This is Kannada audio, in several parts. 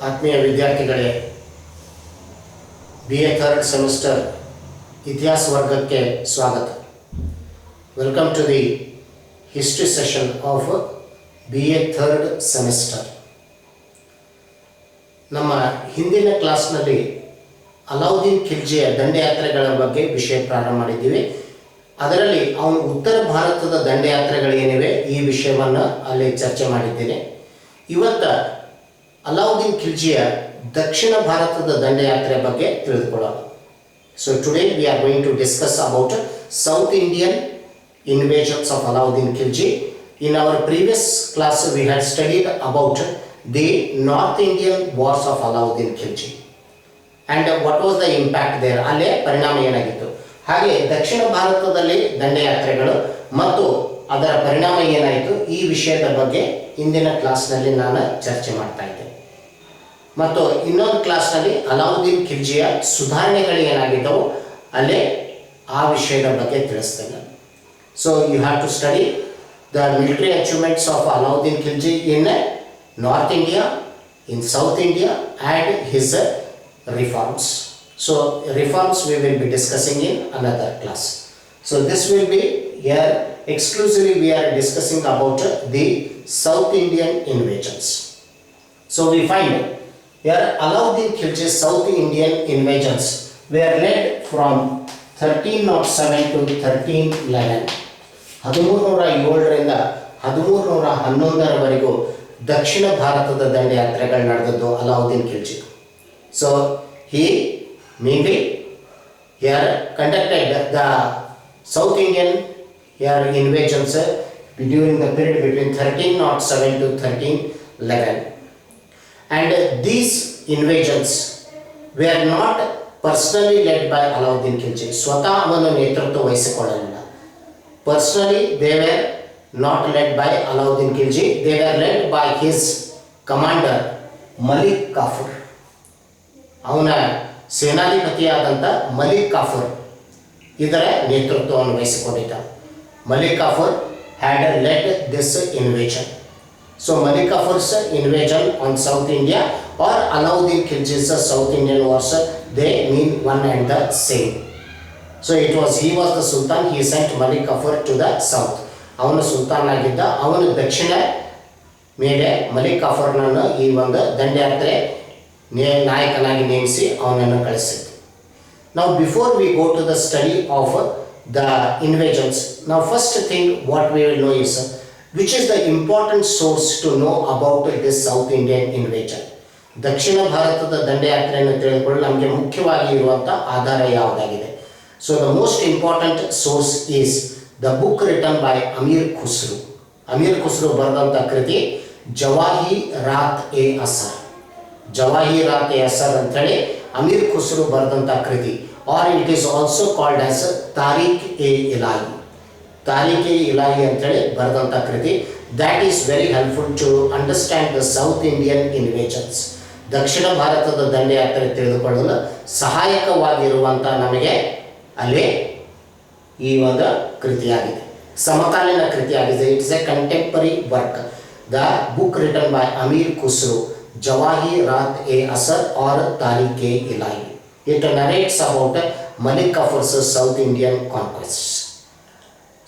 ಆತ್ಮೀಯ ವಿದ್ಯಾರ್ಥಿಗಳೇ, BA ಥರ್ಡ್ ಸೆಮಿಸ್ಟರ್ ಇತಿಹಾಸ ವರ್ಗಕ್ಕೆ ಸ್ವಾಗತ. Welcome to the history session of BA third semester. ನಮ್ಮ ಹಿಂದಿನ ಕ್ಲಾಸ್ನಲ್ಲಿ ಅಲಾವುದ್ದೀನ್ ಖಿಲ್ಜಿಯ ದಂಡಯಾತ್ರೆಗಳ ಬಗ್ಗೆ ವಿಷಯ ಪ್ರಾರಂಭ ಮಾಡಿದ್ದೀವಿ. ಅದರಲ್ಲಿ ಅವನು ಉತ್ತರ ಭಾರತದ ದಂಡಯಾತ್ರೆಗಳೇನಿವೆ ಈ ವಿಷಯವನ್ನು ಅಲ್ಲಿ ಚರ್ಚೆ ಮಾಡಿದ್ದೇನೆ. ಇವತ್ತು ಅಲಾವುದ್ದೀನ್ ಖಿಲ್ಜಿಯ ದಕ್ಷಿಣ ಭಾರತದ ದಂಡಯಾತ್ರೆ ಬಗ್ಗೆ ತಿಳಿದುಕೊಳ್ಳೋಣ. So today we are going to discuss about South Indian invasions of Alauddin Khilji. In our previous class we had studied about the North Indian wars of Alauddin Khilji and what was the impact there, ಅಲ್ಲೇ ಪರಿಣಾಮ ಏನಾಗಿತ್ತು, ಹಾಗೆ ದಕ್ಷಿಣ ಭಾರತದಲ್ಲಿ ದಂಡಯಾತ್ರೆಗಳು ಮತ್ತು ಅದರ ಪರಿಣಾಮ ಏನಾಯಿತು ಈ ವಿಷಯದ ಬಗ್ಗೆ ಇಂದಿನ ಕ್ಲಾಸ್ನಲ್ಲಿ ನಾನು ಚರ್ಚೆ ಮಾಡ್ತಾ ಇದ್ದೆ. ಮತ್ತು ಇನ್ನೊಂದು ಕ್ಲಾಸ್ನಲ್ಲಿ ಅಲಾವುದ್ದೀನ್ ಖಿಲ್ಜಿಯ ಸುಧಾರಣೆಗಳು ಏನಾಗಿದ್ದವು ಅಲ್ಲೇ ಆ ವಿಷಯದ ಬಗ್ಗೆ ತಿಳಿಸ್ತೇನೆ. So you have to study the military achievements of Alauddin Khilji in North India, in South India and his reforms. So reforms we will be discussing in another class. So this will be here exclusively we are discussing about the South Indian invasions. So we find here Alauddin Khilji's South Indian invasions were led from 1307 to 1311. 1307ರಿಂದ 1311ರವರೆಗೂ ದಕ್ಷಿಣ ಭಾರತದ ದಂಡಯಾತ್ರೆಗಳು ನಡೆದದ್ದು Alauddin Khilji. So he mainly here conducted the South Indian invasions during the period between 1307 to 1311. And these invasions were not personally led by Alauddin Khilji. ಸ್ವತಃ ಅವನು ನೇತೃತ್ವ ವಹಿಸಿಕೊಳ್ಳಲಿಲ್ಲ. Personally they were not led by Alauddin Khilji, they were led by his commander Malik Kafur. ಅವನ ಸೇನಾಧಿಪತಿಯಾದಂಥ ಮಲಿಕ್ ಕಾಫೂರ್ ಇದರ ನೇತೃತ್ವವನ್ನು ವಹಿಸಿಕೊಂಡಿದ್ದ. Malik Kafur had led this invasion. So Malik Kafur's invasion on South India or Alauddin Khilji's South Indian wars, they mean one and the same. So he was the Sultan, he sent Malik Kafur to the south. ಅವನು ಸುಲ್ತಾನ್ ಆಗಿದ್ದ, ಅವನು ದಕ್ಷಿಣ ಮೇಲೆ ಮಲಿಕ್ ಕಾಫೂರ್ನನ್ನು ಈ ಒಂದು ದಂಡಯಾತ್ರೆ ನಾಯಕನಾಗಿ ನೇಮಿಸಿ ಅವನನ್ನು ಕಳಿಸಿದ್ದು. Now before we go to the study of the invasions, now first thing what we will know is which is the important source to know about this South Indian invasion. ದಕ್ಷಿಣ ಭಾರತದ ದಂಡಯಾತ್ರೆಯನ್ನು ತಿಳಿದುಕೊಳ್ಳಲು ನಮಗೆ ಮುಖ್ಯವಾಗಿ ಇರುವಂಥ ಆಧಾರ ಯಾವುದಾಗಿದೆ. So the most important source is the book written by Amir Khusru. Amir Khusru ಬರೆದಂಥ ಕೃತಿ ಜವಾಹಿರಾತ್-e-ಅಸರ್. ಜವಾಹಿರಾತ್-e-ಅಸರ್ ಅಂತೇಳಿ ಅಮೀರ್ ಖುಸ್ರು ಬರೆದಂಥ ಕೃತಿ, or it is also called as Tarikh-e-Ilahi. Tarikh-e-Ilahi ಅಂತೇಳಿ ಬರೆದಂಥ ಕೃತಿ. That is very helpful to understand the South Indian invasions. ದಕ್ಷಿಣ ಭಾರತದ ದಂಡಯಾತ್ರೆ ತಿಳಿದುಕೊಳ್ಳಲು ಸಹಾಯಕವಾಗಿರುವಂಥ ನಮಗೆ ಅಲ್ಲಿ ಈ ಒಂದು ಕೃತಿಯಾಗಿದೆ, ಸಮಕಾಲೀನ ಕೃತಿಯಾಗಿದೆ. It's a contemporary work. The book written by Amir Khusrau, Jawahirat-e-Asar or Tarikh-e-Ilahi. It narrates about Malik Kafur's South Indian conquest.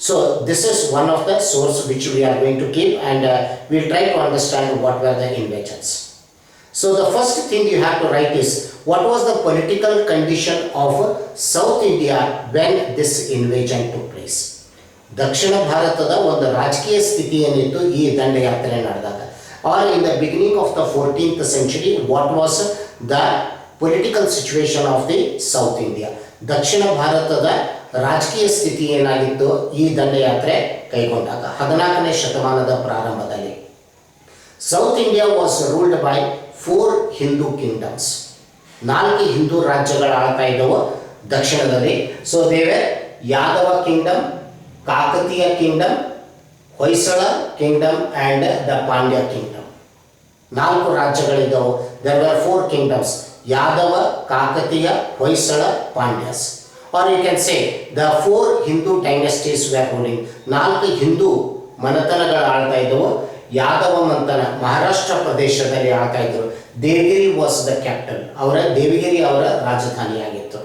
So this is one of the source which we are going to keep and we'll try to understand what were the invasions. So the first thing you have to write is what was the political condition of South India when this invasion took place. ದಕ್ಷಿಣ ಭಾರತದ ಒಂದು ರಾಜಕೀಯ ಸ್ಥಿತಿ ಏನಿತ್ತು ಈ ದಂಡಯಾತ್ರೆ ನಡೆದಾಗ, or in the beginning of the 14th century what was the political situation of the South India. ದಕ್ಷಿಣ ಭಾರತದ ರಾಜಕೀಯ ಸ್ಥಿತಿ ಏನಾಗಿತ್ತು ಈ ದಂಡಯಾತ್ರೆ ಕೈಗೊಂಡಾಗ 14ನೇ ಶತಮಾನದ ಪ್ರಾರಂಭದಲ್ಲಿ. South India was ruled by 4 Hindu kingdoms. 4 Hindu ರಾಜ್ಯಗಳು ಆಳ್ತಾ ಇದ್ದವು ದಕ್ಷಿಣದಲ್ಲಿ. ಸೊ ದೇವೇ Yadava kingdom, Kakatiya kingdom, Hoysala kingdom and the Pandya kingdom. 4 ರಾಜ್ಯಗಳಿದ್ದವು. There were 4 kingdoms: Yadava, Kakatiya, Hoysala, Pandyas. Or you can say the 4 Hindu dynasties were ruling. 4 Hindu ಮನೆತನಗಳು ಆಳ್ತಾ ಇದ್ದವು ಯಾದವ ಮಂಥನ ಮಹಾರಾಷ್ಟ್ರ ಪ್ರದೇಶದಲ್ಲಿ ಆಳ್ತಾ ಇದ್ರು. Devagiri was the capital. Devagiri ಅವರ ರಾಜಧಾನಿಯಾಗಿತ್ತು.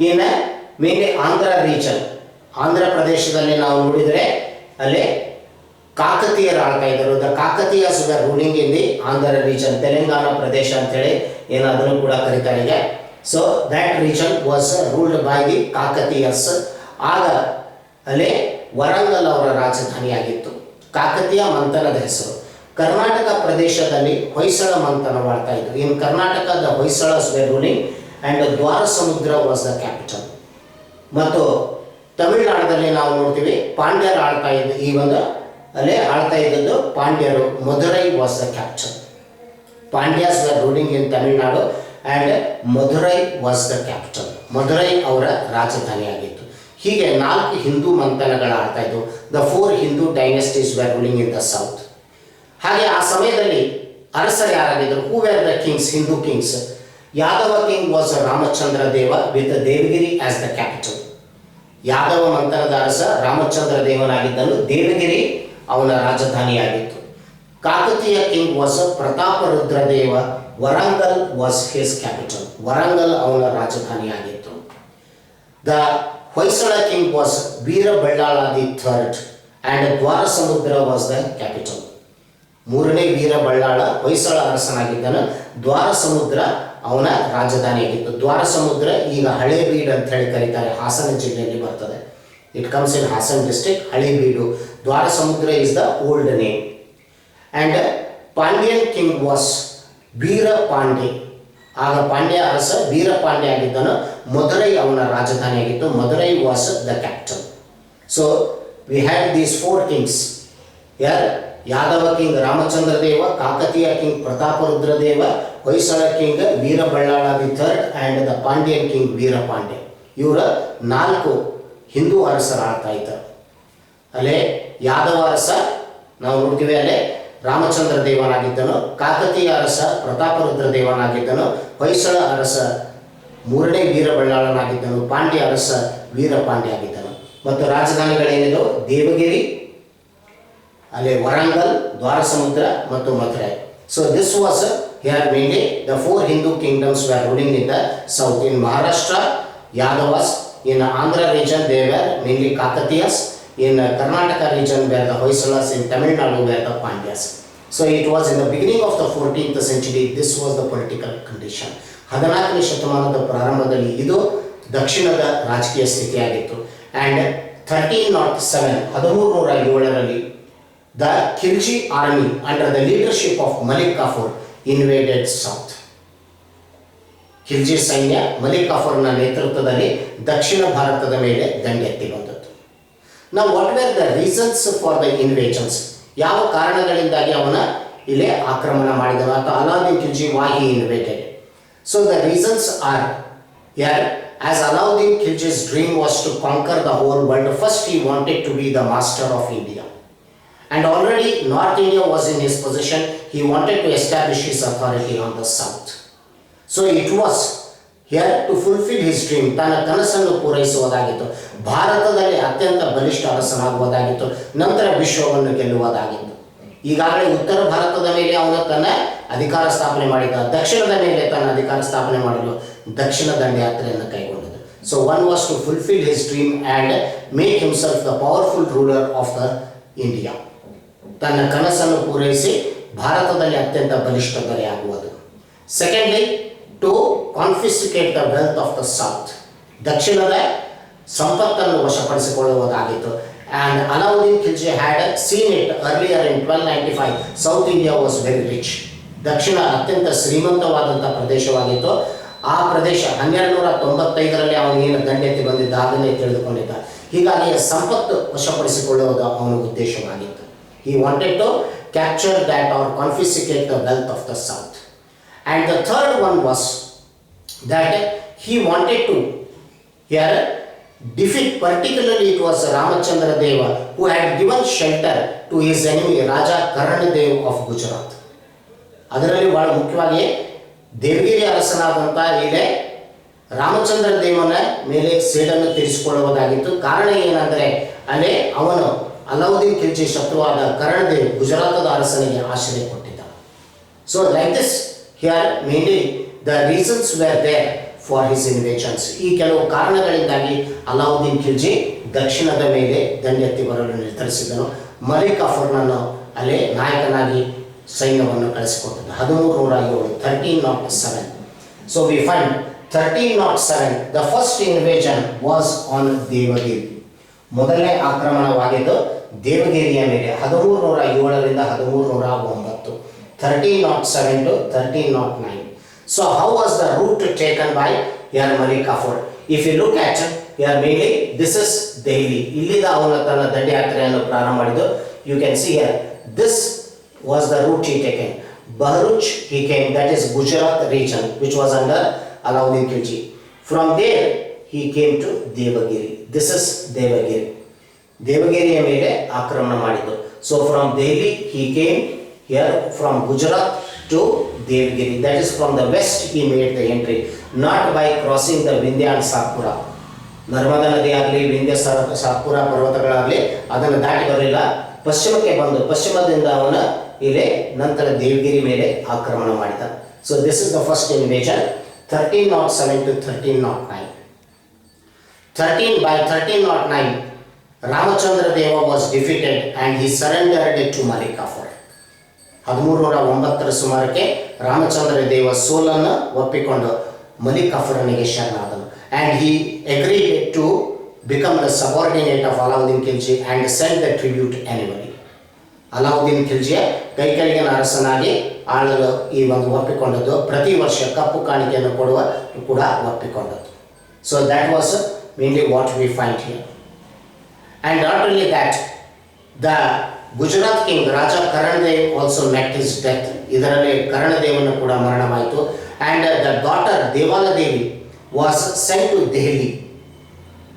ಇನ್ನು ಮೇನ್ಲಿ ಆಂಧ್ರ ರೀಜನ್, ಆಂಧ್ರ ಪ್ರದೇಶದಲ್ಲಿ ನಾವು ನೋಡಿದರೆ ಅಲ್ಲಿ ಕಾಕತೀಯರು ಆಳ್ತಾ ಇದ್ದರು. The Kakatiyas were ruling in the Andhra region, Telangana ಪ್ರದೇಶ ಅಂತೇಳಿ ಅದನ್ನು ಕೂಡ ಕರೀತಾರೆ ಈಗ. So that region was ruled by the Kakatiyas. ಆಗ ಅಲ್ಲಿ ವರಂಗಲ್ ಅವರ ರಾಜಧಾನಿಯಾಗಿತ್ತು. ಕಾಕತೀಯ ಮಂಥನದ ಹೆಸರು. ಕರ್ನಾಟಕ ಪ್ರದೇಶದಲ್ಲಿ ಹೊಯ್ಸಳ ಮಂಥನವಾಡ್ತಾ ಇತ್ತು. In Karnataka the Hoysalas were ruling and Dwara Samudra was the capital. ಮತ್ತು ತಮಿಳುನಾಡಲ್ಲಿ ನಾವು ನೋಡ್ತೀವಿ ಪಾಂಡ್ಯರು ಆಳ್ತಾ ಇದ್ದು, ಈ ಒಂದು ಅಲ್ಲಿ ಆಳ್ತಾ ಇದ್ದದ್ದು ಪಾಂಡ್ಯರು. Madurai was the capital. Pandyas were ruling in Tamil Nadu and Madurai was the capital. Madurai ಅವರ ರಾಜಧಾನಿಯಾಗಿತ್ತು. ಹೀಗೆ 4 ಹಿಂದೂ ಮಂಥನಗಳು ಆಳ್ತಾ ಇದ್ದವು. The 4 Hindu dynasties were ruling in the south. ಹಾಗೆ ಆ ಸಮಯದಲ್ಲಿ ಅರಸರು ಯಾರಾಗಿದ್ದರು? Who were the kings, Hindu kings? Yadava king was Ramachandra Deva with Devagiri as the capital. Yadava ಮಂಥನದ ಅರಸ ರಾಮಚಂದ್ರ ದೇವನಾಗಿದ್ದನು. ದೇವಗಿರಿ ಅವನ ರಾಜಧಾನಿಯಾಗಿತ್ತು. ಕಾಕತೀಯ ಕಿಂಗ್ ವಾಸ್ ಪ್ರತಾಪರುದ್ರ ದೇವ. Warangal was his capital. Warangal ಅವನ ರಾಜಧಾನಿಯಾಗಿತ್ತು. The Hoysala king was Veera Ballala the third and Dwara Samudra was the capital. 3ನೇ ವೀರಬಳ್ಳಾಳ ಹೊಯ್ಸಳ ಅರಸನಾಗಿದ್ದನು. ದ್ವಾರ ಸಮುದ್ರ ಅವನ ರಾಜಧಾನಿಯಾಗಿತ್ತು. ದ್ವಾರ ಸಮುದ್ರ ಈಗ ಹಳೇಬೀಡು ಅಂತ ಹೇಳಿ ಕರೀತಾರೆ, ಹಾಸನ ಜಿಲ್ಲೆಯಲ್ಲಿ ಬರ್ತದೆ. It comes in Hassan district. Halebidu. Dwara Samudra is the old name. And Pandyan king was Veerapandya. ಆಗ ಪಾಂಡ್ಯ ಅರಸ ವೀರಪಾಂಡ್ಯ ಆಗಿದ್ದನು. ಮಧುರೈ ಅವನ ರಾಜಧಾನಿಯಾಗಿತ್ತು. Madurai was the capital. So we had these 4 kings. ಯಾರು? Yadava king Ramachandra Deva, Kakatiya king Prataparudra Deva, Hoysala king ವೀರಬಳ್ಳಾಳ the third and the Pandyan king Veerapandya. ಇವರ 4 ಹಿಂದೂ ಅರಸರು ಆಳ್ತಾ ಇದ್ದರು. ಅಲ್ಲೇ ಯಾದವ ಅರಸ ನಾವು ನೋಡ್ತೀವಿ, ಅಲ್ಲೇ ರಾಮಚಂದ್ರ ದೇವನಾಗಿದ್ದನು. ಕಾಕತೀಯ ಅರಸ ಪ್ರತಾಪರುದ್ರ ದೇವನಾಗಿದ್ದನು. ಹೊಯ್ಸಳ ಅರಸ 3ನೇ ವೀರಬಳ್ಳಾಳನಾಗಿದ್ದನು. ಪಾಂಡ್ಯ ಅರಸ ವೀರಪಾಂಡ್ಯ ಆಗಿದ್ದನು. ಮತ್ತು ರಾಜಧಾನಿಗಳೇನಿದವು? ದೇವಗಿರಿ, ಅಲ್ಲಿ ವರಂಗಲ್, ದ್ವಾರ ಸಮುದ್ರ ಮತ್ತು Madurai. So this was here mainly the 4 Hindu kingdoms were ruling in the south. In Maharashtra Yadavas, in Andhra region they were mainly Kakatiyas, in Karnataka region where the Hoysalas, in Tamil Nadu where the Pandyas. So it was in the beginning of the 14th century, this was the political condition. 14ನೇ ಶತಮಾನದ ಪ್ರಾರಂಭದಲ್ಲಿ ಇದು ದಕ್ಷಿಣದ ರಾಜಕೀಯ ಸ್ಥಿತಿಯಾಗಿತ್ತು. ಆ್ಯಂಡ್ 1307ರಲ್ಲಿ the Khilji army under the leadership of Malik Kafur invaded south. Khilji ಸೈನ್ಯ ಮಲಿಕ್ ಕಾಫೂರ್ನ ನೇತೃತ್ವದಲ್ಲಿ ದಕ್ಷಿಣ ಭಾರತದ ಮೇಲೆ ದಂಡೆತ್ತಿ ಬಂದದ್ದು. Now what were the reasons for the invasions? ಯಾವ ಕಾರಣಗಳಿಂದಾಗಿ ಅವನ ಇಲ್ಲಿ ಆಕ್ರಮಣ ಮಾಡಿದನು ಅಥವಾ Alauddin Khilji why he invaded? So the reasons are here, as Alauddin Khilji's dream was to conquer the whole world. First he wanted to be the master of India, and already North India was in his possession. He wanted to establish his authority on the south. So it was here to fulfill his dream. ತನ್ನ ಕನಸನ್ನು ಪೂರೈಸುವುದಾಗಿತ್ತು. ಭಾರತದಲ್ಲಿ ಅತ್ಯಂತ ಬಲಿಷ್ಠ ಅರಸನಾಗುವುದಾಗಿತ್ತು. ನಂತರ ವಿಶ್ವವನ್ನು ಗೆಲ್ಲುವುದಾಗಿತ್ತು. ಈಗಾಗಲೇ ಉತ್ತರ ಭಾರತದ ಮೇಲೆ ಅವನು ತನ್ನ ಅಧಿಕಾರ ಸ್ಥಾಪನೆ ಮಾಡಿದ. ದಕ್ಷಿಣದ ಮೇಲೆ ತನ್ನ ಅಧಿಕಾರ ಸ್ಥಾಪನೆ ಮಾಡಲು ದಕ್ಷಿಣ ದಂಡಯಾತ್ರೆಯನ್ನು ಕೈಗೊಂಡದ್ದು. So one was to fulfil his dream and make himself the powerful ruler of the India. ತನ್ನ ಕನಸನ್ನು ಪೂರೈಸಿ ಭಾರತದಲ್ಲಿ ಅತ್ಯಂತ ಬಲಿಷ್ಠ ದೊರೆಯಾಗುವುದು. Secondly, to confiscate the wealth of the south. ದಕ್ಷಿಣದ ಸಂಪತ್ತನ್ನು ವಶಪಡಿಸಿಕೊಳ್ಳುವುದಾಗಿತ್ತು. And Alauddin Khilji had seen it earlier in 1295. South India was very rich. ದಕ್ಷಿಣ ಅತ್ಯಂತ ಶ್ರೀಮಂತವಾದಂಥ ಪ್ರದೇಶವಾಗಿತ್ತು. ಆ ಪ್ರದೇಶ 1295ರಲ್ಲಿ ಅವನಿಗೇನು ದಂಡೆತ್ತಿ ಬಂದಿದ್ದ ಅದನ್ನೇ ತಿಳಿದುಕೊಂಡಿದ್ದ. ಹೀಗಾಗಿ ಸಂಪತ್ತು ವಶಪಡಿಸಿಕೊಳ್ಳುವುದು ಅವನ ಉದ್ದೇಶವಾಗಿತ್ತು. He wanted to capture that or confiscate the wealth of the south. And the third one was that he wanted to here defeat, particularly it was Ramachandra Deva who had given shelter to his enemy Raja Karnadev of Gujarat. ಅದರಲ್ಲಿ ಬಹಳ ಮುಖ್ಯವಾಗಿ ದೇವಗಿರಿ ಅರಸನಾದಂಥ ಇಲ್ಲಿ ರಾಮಚಂದ್ರ ದೇವನ ಮೇಲೆ ಸೇಡನ್ನು ತೀರಿಸಿಕೊಳ್ಳುವುದಾಗಿತ್ತು. ಕಾರಣ ಏನಂದರೆ ಅಲ್ಲಿ ಅವನು ಅಲಾವುದ್ದೀನ್ ಖಿಲ್ಜಿ ಶತ್ರುವಾದ ಕರ್ಣದೇವ್ ಗುಜರಾತದ ಅರಸನಿಗೆ ಆಶ್ರಯ ಕೊಟ್ಟಿದ್ದ. So like this here mainly the reasons were there for his invasions. ಈ ಕೆಲವು ಕಾರಣಗಳಿಂದಾಗಿ ಅಲಾವುದ್ದೀನ್ ಖಿಲ್ಜಿ ದಕ್ಷಿಣದ ಮೇಲೆ ದಂಡೆತ್ತಿ ಬರಲು ನಿರ್ಧರಿಸಿದನು. ಮಲಿಕ್ ಕಾಫೂರ್ನನ್ನು ಅಲ್ಲೇ ನಾಯಕನಾಗಿ ಸೈನ್ಯವನ್ನು ಕಳಿಸಿಕೊಟ್ಟದ್ದು 1307 1307. So we find 1307 the first invasion was on Devagiri. ಮೊದಲನೇ ಆಕ್ರಮಣವಾಗಿದ್ದು ದೇವಗಿರಿಯ ಮೇಲೆ 1307ರಿಂದ 1309 1307 to 1309. So how was the route taken by Malik Kafur? If you look at here mainly this is Delhi. ಇಲ್ಲಿಂದ ಅವನು ತನ್ನ ದಂಡಯಾತ್ರೆಯನ್ನು ಪ್ರಾರಂಭ ಮಾಡಿದ್ದು. You can see here this was the route he taken. Bharuch he came, that is Gujarat region which was under Alauddin Khilji. From there he came to Devagiri. This is Devagiri. ದೇವಗಿರಿಯ ಮೇಲೆ ಆಕ್ರಮಣ ಮಾಡಿದ್ದು. So from Delhi he came here, from Gujarat to Devagiri. That is from the west he made the entry, not by crossing the Vindhya and Satpura. Narmada ನದಿ ಆಗಲಿ ವಿಂಧ್ಯ ಸಾತ್ಪುರ ಪರ್ವತಗಳಾಗಲಿ ಅದನ್ನು ದಾಟಿ ಬರಲಿಲ್ಲ. ಪಶ್ಚಿಮಕ್ಕೆ ಬಂದು ಪಶ್ಚಿಮದಿಂದ ಅವನ ಇಲ್ಲಿ ನಂತರ ದೇವಗಿರಿ ಮೇಲೆ ಆಕ್ರಮಣ ಮಾಡಿದ. So this is the first invasion 1307 to 1309. 1309 Ramachandra Deva was defeated and he surrendered to Malik Kafur. 1309 ಸುಮಾರಕ್ಕೆ ರಾಮಚಂದ್ರ ದೇವ ಸೋಲನ್ನು ಒಪ್ಪಿಕೊಂಡು Malik ಕಾಫೂರನಿಗೆ ಶರಣಾದನು. And he agreed to become the subordinate of Alauddin Khilji and send the tribute annually. Alauddin ಖಿಲ್ಜಿಯ ಕೈಕೆಳಗಿನ ಅರಸನಾಗಿ ಆಳಲು ಈ ಒಂದು ಒಪ್ಪಿಕೊಂಡದ್ದು, ಪ್ರತಿ ವರ್ಷ ಕಪ್ಪು ಕಾಣಿಕೆಯನ್ನು ಕೊಡುವ ಕೂಡ ಒಪ್ಪಿಕೊಂಡದ್ದು. So that was mainly what we find here. And not only that, the Gujarat king Raja Karnadev also met his death. ಇದರಲ್ಲಿ ಕರ್ಣದೇವನು ಕೂಡ ಮರಣವಾಯಿತು. And the daughter Devaladevi was sent to Delhi.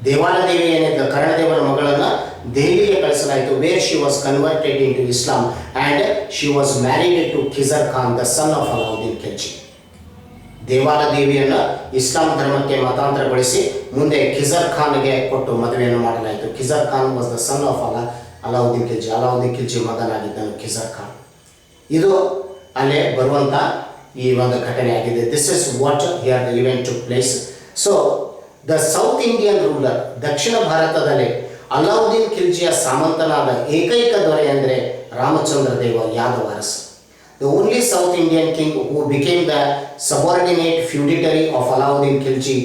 Devaladevi ಏನಿದ್ದ ಕರ್ಣದೇವನ ಮಗಳನ್ನು ದೆಹಲಿಗೆ ಕಳಿಸಲಾಯಿತು. Where she was converted into Islam and she was married to Khizr Khan the son of Alauddin Khilji. ದೇವಾಲದೇವಿಯನ್ನು ಇಸ್ಲಾಂ ಧರ್ಮಕ್ಕೆ ಮತಾಂತರಗೊಳಿಸಿ ಮುಂದೆ ಖಿಜರ್ ಖಾನ್ಗೆ ಕೊಟ್ಟು ಮದುವೆಯನ್ನು ಮಾಡಲಾಯಿತು. Khizr Khan was the son of Alauddin Khilji. Alauddin Khilji ಮಗನಾಗಿದ್ದನು ಖಿಜರ್ ಖಾನ್. ಇದು ಅಲ್ಲೇ ಬರುವಂಥ ಈ ಒಂದು ಘಟನೆಯಾಗಿದೆ. This is what here the event took place. So the South Indian ruler, ದಕ್ಷಿಣ ಭಾರತದಲ್ಲಿ ಅಲಾವುದ್ದೀನ್ ಖಿಲ್ಜಿಯ ಸಾಮಂತನಾದ ಏಕೈಕ ದೊರೆ ಅಂದರೆ ರಾಮಚಂದ್ರ ದೇವ ಯಾದವ ಅರಸ. The only South Indian king who became the subordinate feudatory of Alauddin Khilji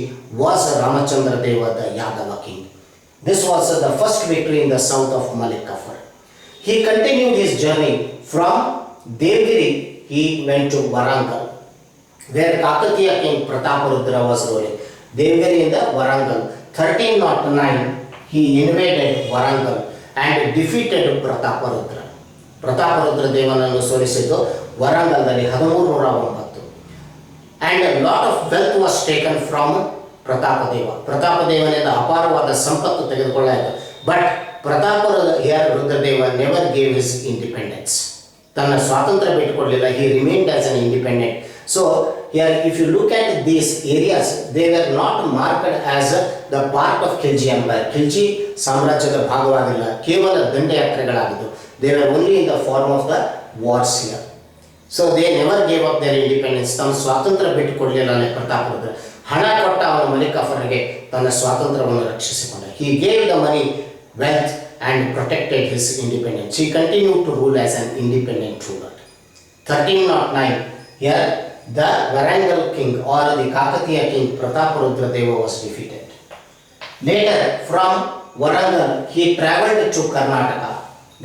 was Ramachandra Deva the Yadava king. This was the first victory in the south of Malik Kafur. He continued his journey from Devgiri. He went to Warangal, where Kakatiya king Prataparudra was ruling. Devgiriಯಿಂದ Warangal. 1309 he invaded Warangal and defeated Prataparudra. Prataparudra ದೇವನನ್ನು ಸೋಲಿಸಿದ್ದು ವರಂಗಲ್ದಲ್ಲಿ 1309. And a lot of wealth was taken from Pratapadeva. ಪ್ರತಾಪದೇವನಿಂದ ಅಪಾರವಾದ ಸಂಪತ್ತು ತೆಗೆದುಕೊಳ್ಳಾಯಿತು. But Rudradeva never gave his independence. ತನ್ನ ಸ್ವಾತಂತ್ರ್ಯ ಬಿಟ್ಟುಕೊಡಲಿಲ್ಲ. He remained as an independent. So here if you look at these areas, they were not marked as the part of Khilji empire. Khilji ಸಾಮ್ರಾಜ್ಯದ ಭಾಗವಾಗಿಲ್ಲ, ಕೇವಲ ದಂಡಯಾತ್ರೆಗಳಾಗಿದ್ದು. They var only in the form of the wars here. So they never gave up their independence. ತಮ್ಮ ಸ್ವಾತಂತ್ರ್ಯ ಬಿಟ್ಟುಕೊಡಲಿಲ್ಲ ಪ್ರತಾಪರುದ್ರ. ಹಣ ಕೊಟ್ಟ ಅವನು ಮಲಿಕ್ ಕಾಫೂರ್ಗೆ ತನ್ನ ಸ್ವಾತಂತ್ರ್ಯವನ್ನು ರಕ್ಷಿಸಿಕೊಂಡ. He gave the money, wealth and protected his independence. He continued to rule as an independent ruler. 1309 here the Warangal king or the Kakatiya king Prataparudra Deva was defeated. Later from Warangal he travelled to Karnataka.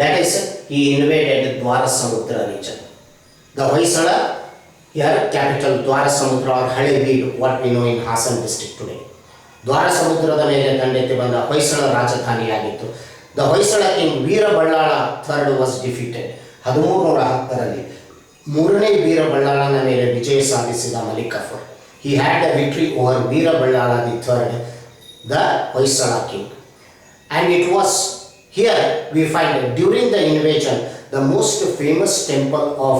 That is, he invaded Dwarasamudra region. The Hoysala here capital Dwarasamudra or Halebeedu, what we know in Hassan district today. ದ್ವಾರಸಮುದ್ರದ ಮೇಲೆ ದಂಡೆತ್ತಿ ಬಂದ ಹೊಯ್ಸಳ ರಾಜಧಾನಿಯಾಗಿತ್ತು. The Hoysala king Veeraballala III was defeated. 1310ರಲ್ಲಿ ಮೂರನೇ ವೀರಬಳ್ಳಾಳನ ಮೇಲೆ ವಿಜಯ ಸಾಧಿಸಿದ Malik Kafur. He had the victory over ವೀರಬಳ್ಳಾಳ III, the Hoysala king. And it was here we find during the invasion the most famous temple of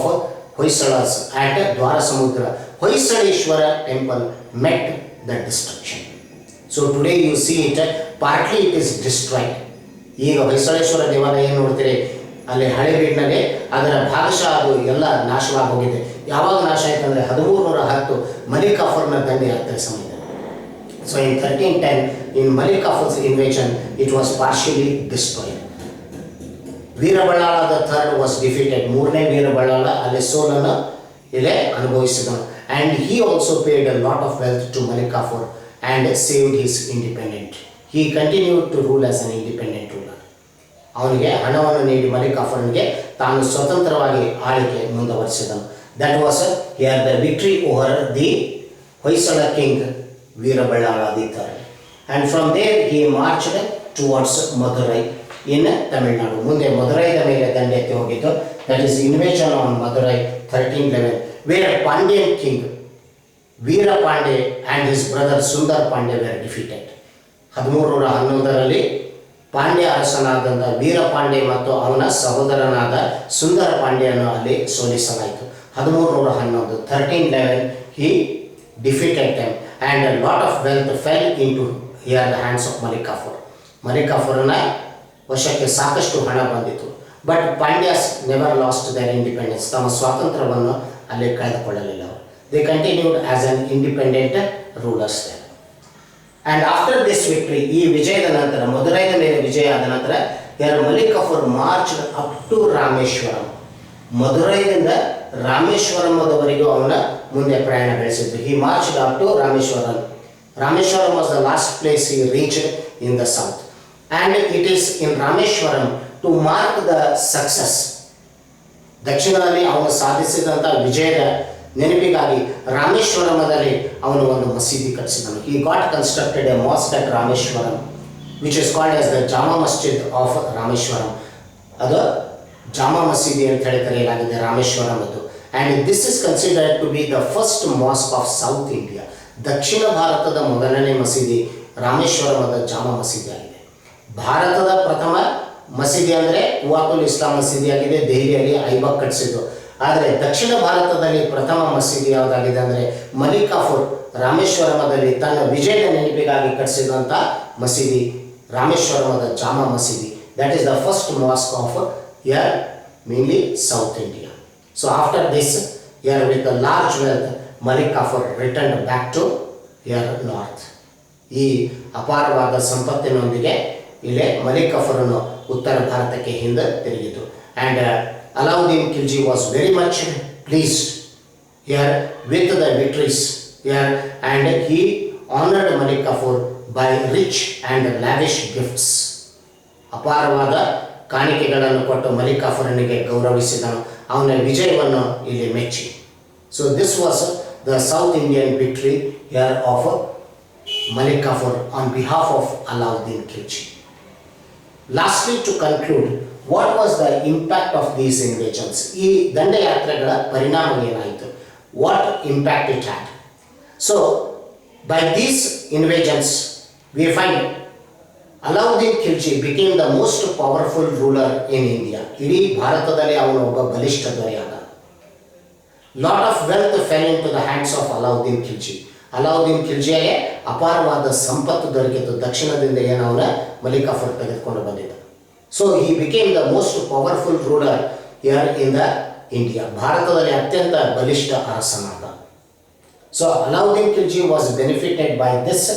Hoysalas at Dwarasamudra, Hoysaleshwara temple, met the destruction. So today you see it, partly it is destroyed. ಈಗ ಹೊಯ್ಸಳೇಶ್ವರ ದೇವಾಲಯ ಏನು ನೋಡ್ತೀರಿ ಅಲ್ಲಿ ಹಳೆಬೀಡಿನಲ್ಲಿ ಅದರ ಭಾಗಶಃ ಅದು ಎಲ್ಲ ನಾಶವಾಗಿ ಹೋಗಿದೆ. ಯಾವಾಗ ನಾಶ ಆಯ್ತು ಅಂದರೆ 1310 ಮಲಿಕ್ ಕಾಫರ್ನ ದಂಡೆ ಆಗ್ತಾರೆ ಸಮಯದಲ್ಲಿ. So in 1310 in Malik Kafur's invasion it was partially destroyed. Veeraballala the third was defeated. ಮೂರನೇ ವೀರಬಳ್ಳಾಳ ಅಲ್ಲಿ ಸೋಲನ್ನು ಇಲ್ಲೇ ಅನುಭವಿಸಿದನು. And he also paid a lot of wealth to Malik Kafur and saved his independent. He continued to rule as an independent ruler. ಅವನಿಗೆ ಹಣವನ್ನು ನೀಡಿ ಮಲಿಕ್ ಕಾಫರ್ನಿಗೆ ತಾನು ಸ್ವತಂತ್ರವಾಗಿ ಆಳಿಕೆ ಮುಂದುವರಿಸಿದನು. That was here the victory over the Hoysala king ವೀರಬಳ್ಳಾಳ the third. And from there he marched towards Madurai in Tamil Nadu. ಮುಂದೆ ಮಧುರೈದ ಮೇಲೆ ದಂಡೆತ್ತಿ ಹೋಗಿದ್ದು. That is invasion on Madurai 1311 where Pandyan king Veerapande and his brother Sundar Pande were defeated. 1311ರಲ್ಲಿ ಪಾಂಡ್ಯ ಅರಸನಾದಂಥ ವೀರಪಾಂಡೆ ಮತ್ತು ಅವನ ಸಹೋದರನಾದ ಸುಂದರ ಪಾಂಡ್ಯನು ಅಲ್ಲಿ ಸೋಲಿಸಲಾಯಿತು. 1311 1311 he defeated them and a lot of wealth fell into here the hands of Malik Kafur. Malik Kafurನ ವಶಕ್ಕೆ ಸಾಕಷ್ಟು ಹಣ ಬಂದಿತು. But Pandyas never lost their independence. ತಮ್ಮ ಸ್ವಾತಂತ್ರ್ಯವನ್ನು ಅಲ್ಲಿ ಕಳೆದುಕೊಳ್ಳಲಿಲ್ಲ ಅವರು. They continued as an independent rulers there. And after this victory, ಈ ವಿಜಯದ ನಂತರ, ಮಧುರೈದ ಮೇಲೆ ವಿಜಯ ಆದ ನಂತರ ಯಾರು Malik Kafur march up to Rameswaram. ಮಧುರೈದಿಂದ ರಾಮೇಶ್ವರಮದವರೆಗೂ ಅವನ ಮುಂದೆ ಪ್ರಯಾಣ ಬೆಳೆಸಿದ್ದು. He march up to Rameswaram. Rameswaram was the last place he reached in the south. And it is in Rameswaram to mark the success. ದಕ್ಷಿಣದಲ್ಲಿ ಅವನು ಸಾಧಿಸಿದಂಥ ವಿಜಯದ ನೆನಪಿಗಾಗಿ ರಾಮೇಶ್ವರಮದಲ್ಲಿ ಅವನು ಒಂದು ಮಸೀದಿ ಕಟ್ಟಿಸಿದನು. He got constructed a mosque at Rameswaram which is called as the Jama Masjid of Rameswaram. ಅದು ಜಾಮಾ ಮಸೀದಿ ಅಂತ ಹೇಳಿ ಕರೆಯಲಾಗಿದೆ ರಾಮೇಶ್ವರಮದ್ದು. And this is considered to be the first mosque of south India. ದಕ್ಷಿಣ ಭಾರತದ ಮೊದಲನೇ ಮಸೀದಿ ರಾಮೇಶ್ವರಮದ ಜಾಮಾ ಮಸೀದಿ ಆಗಿದೆ. ಭಾರತದ ಪ್ರಥಮ ಮಸೀದಿ ಅಂದರೆ ಕುವಾತುಲ್ ಇಸ್ಲಾಂ ಮಸೀದಿ ಆಗಿದೆ, ದೆಹಲಿಯಲ್ಲಿ ಐಬಕ್ ಕಟ್ಟಿಸಿದ್ದು. ಆದರೆ ದಕ್ಷಿಣ ಭಾರತದಲ್ಲಿ ಪ್ರಥಮ ಮಸೀದಿ ಯಾವುದಾಗಿದೆ ಅಂದರೆ ಮಲಿಕ್ ಕಾಫೂರ್ ರಾಮೇಶ್ವರಮದಲ್ಲಿ ತನ್ನ ವಿಜಯದ ನೆನಪಿಗಾಗಿ ಕಟ್ಟಿಸಿದಂಥ ಮಸೀದಿ ರಾಮೇಶ್ವರಮದ ಜಾಮಾ ಮಸೀದಿ. That is the first mosque of uh mainly south India. So after this uh with the large wealth Malik Kafur return back to uh north. ಈ ಅಪಾರವಾದ ಸಂಪತ್ತಿನೊಂದಿಗೆ ಇಲ್ಲೇ ಮಲಿಕ್ ಕಾಫೂರನು ಉತ್ತರ ಭಾರತಕ್ಕೆ ಹಿಂದೆ ತಿರುಗಿತು. And Alauddin Khilji was very much pleased here with the victories here, and he honored Malik Kafur by rich and lavish gifts. ಅಪಾರವಾದ ಕಾಣಿಕೆಗಳನ್ನು ಕೊಟ್ಟು ಮಲಿಕ್ ಕಾಫೂರನಿಗೆ ಗೌರವಿಸಿದನು. ಅವನ ವಿಜಯವನ್ನು ಇಲ್ಲಿ ಮೆಚ್ಚಿ. So this was the South Indian victory here of Malik Kafur on behalf of Alauddin Khilji. Lastly, to conclude, what was the impact of these invasions? ಈ ದಂಡಯಾತ್ರೆಗಳ ಪರಿಣಾಮ ಏನಾಯಿತು? What impact it had? So, by these invasions, we find Alauddin Khilji became the most powerful ruler in India. ಇಡೀ ಭಾರತದಲ್ಲಿ ಅವನು ಒಬ್ಬ ಬಲಿಷ್ಠ ದೊರೆಯಾದ. Lot of wealth fell into the hands of Alauddin Khilji. Alauddin ಖಿಲ್ಜಿಗೆ ಅಪಾರವಾದ ಸಂಪತ್ತು ದೊರಕಿತು. ದಕ್ಷಿಣದಿಂದ ಏನು ಅವನ ಮಲಿಕ್ ಕಾಫೂರ್ ತೆಗೆದುಕೊಂಡು ಬಂದಿದ್ದ. So he became the most powerful ruler here in the India. ಭಾರತದಲ್ಲಿ ಅತ್ಯಂತ ಬಲಿಷ್ಠ ಅರಸನಾದ. So Alauddin Khilji was benefited by this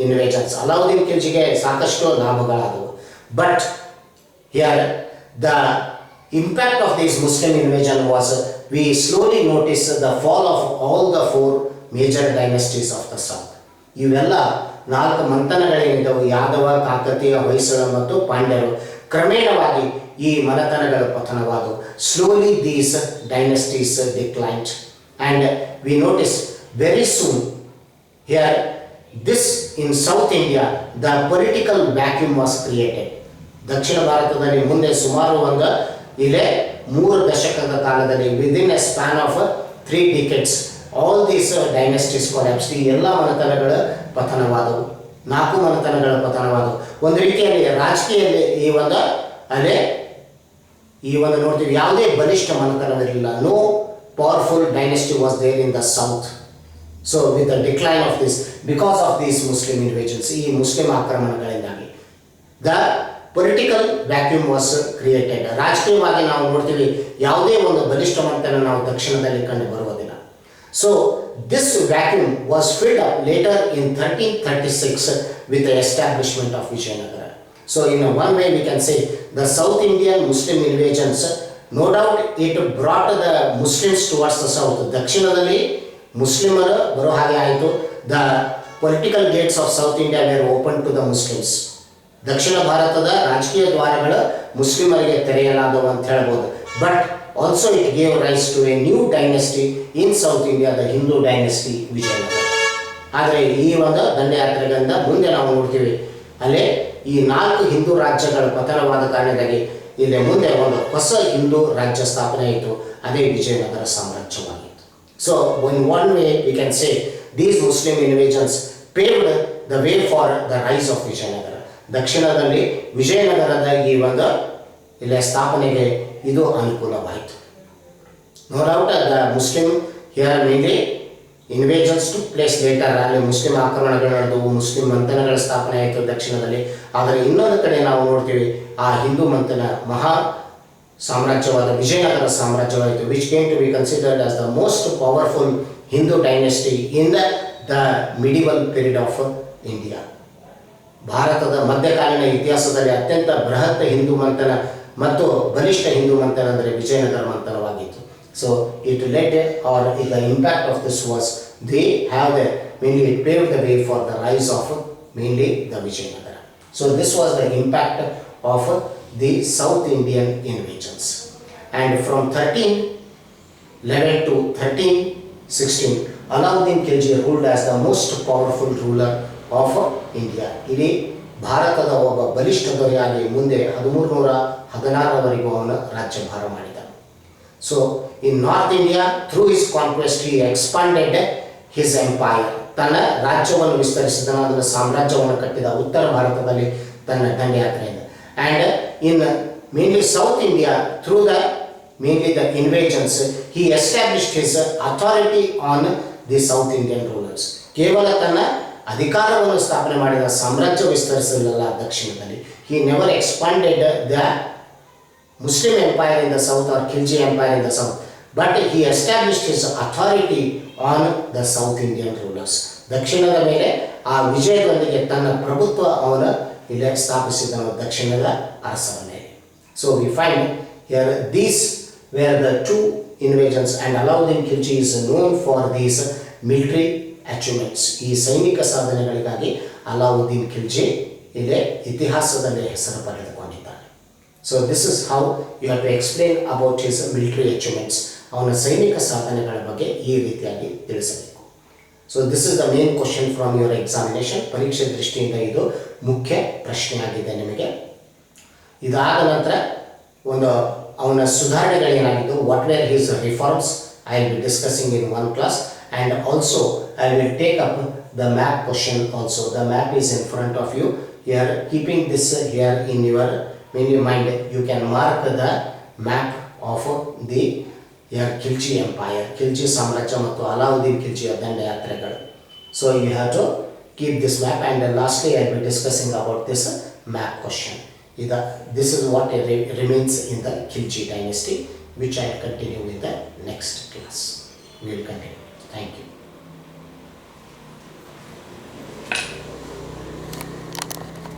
invasions. Alauddin ಖಿಲ್ಜಿಗೆ ಸಾಕಷ್ಟು ಲಾಭಗಳಾದವು. But here the impact of this Muslim invasion was we slowly notice the fall of all the 4 major dynasties of the south. ಇವೆಲ್ಲ 4 ಮಂಥನಗಳೇನಿದ್ದವು, ಯಾದವ, ಕಾಕತೀಯ, ಹೊಯ್ಸಳ ಮತ್ತು ಪಾಂಡ್ಯರು. ಕ್ರಮೇಣವಾಗಿ ಈ ಮನೆತನಗಳು ಪತನವಾದವು. Slowly these dynasties declined and we notice very soon here this in south India the political vacuum was created. ದಕ್ಷಿಣ ಭಾರತದಲ್ಲಿ ಮುಂದೆ ಸುಮಾರು ಒಂದು ಇಲ್ಲೇ 3 ದಶಕದ ಕಾಲದಲ್ಲಿ within a span of 3 decades all these dynasties collapsed. ಈ ಎಲ್ಲ ಮನೆತನಗಳ ಪತನವಾದವು. 4 ಮನೆತನಗಳ ಪತನವಾದವು. ಒಂದು ರೀತಿಯಲ್ಲಿ ರಾಜಕೀಯದಲ್ಲಿ ಈ ಒಂದು ನೋಡ್ತೀವಿ, ಯಾವುದೇ ಬಲಿಷ್ಠ ಮನೆತನವಿರಲಿಲ್ಲ. No powerful dynasty was there in the south. So with the decline of this, because of these Muslim invasions, ಈ ಮುಸ್ಲಿಂ ಆಕ್ರಮಣಗಳಿಂದಾಗಿ the political vacuum was created. ರಾಜಕೀಯವಾಗಿ ನಾವು ನೋಡ್ತೀವಿ ಯಾವುದೇ ಒಂದು ಬಲಿಷ್ಠ ಮಂಥನ ನಾವು ದಕ್ಷಿಣದಲ್ಲಿ ಕಂಡು ಬರುವುದಿಲ್ಲ. So this vacuum was filled up litre in 1336 with the establishment of Vijayanagara. So in one way we can say the South Indian Muslim invasions, no doubt it brought the Muslims towards the south. ದಕ್ಷಿಣದಲ್ಲಿ ಮುಸ್ಲಿಮರು ಬರೋ ಹಾಗೆ ಆಯಿತು. The political gates of South India were open to the Muslims. ದಕ್ಷಿಣ ಭಾರತದ ರಾಜಕೀಯ ದ್ವಾರಗಳು ಮುಸ್ಲಿಮರಿಗೆ ತೆರೆಯಲಾದವು ಅಂತ ಹೇಳ್ಬೋದು. But also it gave rise to a new dynasty in south India, the Hindu dynasty Vijayanagara. ಆದರೆ ಈ ಒಂದು ದಂಡಯಾತ್ರೆಗಳಿಂದ ಮುಂದೆ ನಾವು ನೋಡ್ತೀವಿ ಅಲ್ಲೇ ಈ 4 ಹಿಂದೂ ರಾಜ್ಯಗಳ ಪತನವಾದ ಕಾರಣಕ್ಕಾಗಿ ಇಲ್ಲಿ ಮುಂದೆ ಒಂದು ಹೊಸ ಹಿಂದೂ ರಾಜ್ಯ ಸ್ಥಾಪನೆ ಆಯಿತು, ಅದೇ ವಿಜಯನಗರ ಸಾಮ್ರಾಜ್ಯವಾಗಿತ್ತು. So in one way we can say these Muslim invasions paved the way for the rise of Vijayanagara. ದಕ್ಷಿಣದಲ್ಲಿ ವಿಜಯನಗರದ ಈ ಒಂದು ಇಲ್ಲಿ ಸ್ಥಾಪನೆಗೆ ಇದು ಅನುಕೂಲವಾಯಿತು. No doubt the Muslim here mainly invasions to place later. ಅಲ್ಲಿ ಮುಸ್ಲಿಂ ಆಕ್ರಮಣಗಳು ನಡೆದವು, ಮುಸ್ಲಿಂ ಮಂಥನಗಳ ಸ್ಥಾಪನೆ ಆಯಿತು ದಕ್ಷಿಣದಲ್ಲಿ. ಆದರೆ ಇನ್ನೊಂದು ಕಡೆ ನಾವು ನೋಡ್ತೀವಿ ಆ ಹಿಂದೂ ಮಂಥನ ಮಹಾ ಸಾಮ್ರಾಜ್ಯವಾದ ವಿಜಯನಗರ ಸಾಮ್ರಾಜ್ಯವಾಯಿತು, which came to be considered as the most powerful Hindu dynasty in the medieval period of India. ಭಾರತದ ಮಧ್ಯಕಾಲೀನ ಇತಿಹಾಸದಲ್ಲಿ ಅತ್ಯಂತ ಬೃಹತ್ ಹಿಂದೂ ಮಂಥನ ಮತ್ತು ಬಲಿಷ್ಠ ಹಿಂದೂ ಮಂಥನ ಅಂದರೆ Vijayanagara ಮಂಥನವಾಗಿತ್ತು. So it led, or the impact of this was they have the mainly it paved the way for the rise of mainly the Vijayanagara. So this was the impact of the South Indian invasions. And from 1311 to 1316, Alauddin Khilji ruled as the most powerful ruler of India. ಇಡೀ ಭಾರತದ ಒಬ್ಬ ಬಲಿಷ್ಠ ದೊರೆಯಾಗಿ ಮುಂದೆ 1316ವರೆಗೂ ಅವನು ರಾಜ್ಯಭಾರ ಮಾಡಿದ. So in North India, through his conquest, he expanded his empire. ತನ್ನ ರಾಜ್ಯವನ್ನು ವಿಸ್ತರಿಸಿದನು, ಅದರ ಸಾಮ್ರಾಜ್ಯವನ್ನು ಕಟ್ಟಿದ ಉತ್ತರ ಭಾರತದಲ್ಲಿ ತನ್ನ ದಂಡಯಾತ್ರೆಯಿಂದ. And in mainly South India, through the mainly the invasions, he established his authority on the South Indian rulers. ಕೇವಲ ತನ್ನ ಅಧಿಕಾರವನ್ನು ಸ್ಥಾಪನೆ ಮಾಡಿದ, ಸಾಮ್ರಾಜ್ಯ ವಿಸ್ತರಿಸಲಿಲ್ಲ ದಕ್ಷಿಣದಲ್ಲಿ. He never expanded the Muslim empire in the south or Khilji empire in the south, but he established his authority on the South Indian rulers. ದಕ್ಷಿಣದ ಮೇಲೆ ಆ ವಿಜಯದೊಂದಿಗೆ ತನ್ನ ಪ್ರಭುತ್ವ ಅವನು ಇಲ್ಲಿ ಸ್ಥಾಪಿಸಿದನು ದಕ್ಷಿಣದ ಅರಸರ ಮೇಲೆ. So we find here these were the two invasions, and Alauddin Khilji is known for these military achievements. ಈ ಸೈನಿಕ ಸಾಧನೆಗಳಿಗಾಗಿ ಅಲಾವುದ್ದೀನ್ ಖಿಲ್ಜಿ ಇಲ್ಲಿ ಇತಿಹಾಸದಲ್ಲಿ ಹೆಸರು ಪಡೆದುಕೊಂಡಿದ್ದಾನೆ. So this is how you have to explain about his military achievements. ಅವನ ಸೈನಿಕ ಸಾಧನೆಗಳ ಬಗ್ಗೆ ಈ ರೀತಿಯಾಗಿ ತಿಳಿಸಬೇಕು. So this is the main question from your examination. ಪರೀಕ್ಷೆ ದೃಷ್ಟಿಯಿಂದ ಇದು ಮುಖ್ಯ ಪ್ರಶ್ನೆಯಾಗಿದೆ ನಿಮಗೆ. ಇದಾದ ನಂತರ ಒಂದು ಅವನ ಸುಧಾರಣೆಗಳೇನಾಗಿದ್ದು, what were his reforms, I will be discussing in one class, and also I will take up the map question also. The map is in front of you. You are keeping this here in your mind. You can mark the map of the Khilji empire, Khilji ಸಾಮ್ರಾಜ್ಯ ಮತ್ತು ಅಲಾವುದ್ದೀನ್ ಖಿಲ್ಜಿಯ ದಂಡಯಾತ್ರೆಗಳು. So you have to keep this map, and lastly I will be discussing about this map question. This is what remains in the Khilji dynasty, which I will continue in the next class. We will continue. Thank you.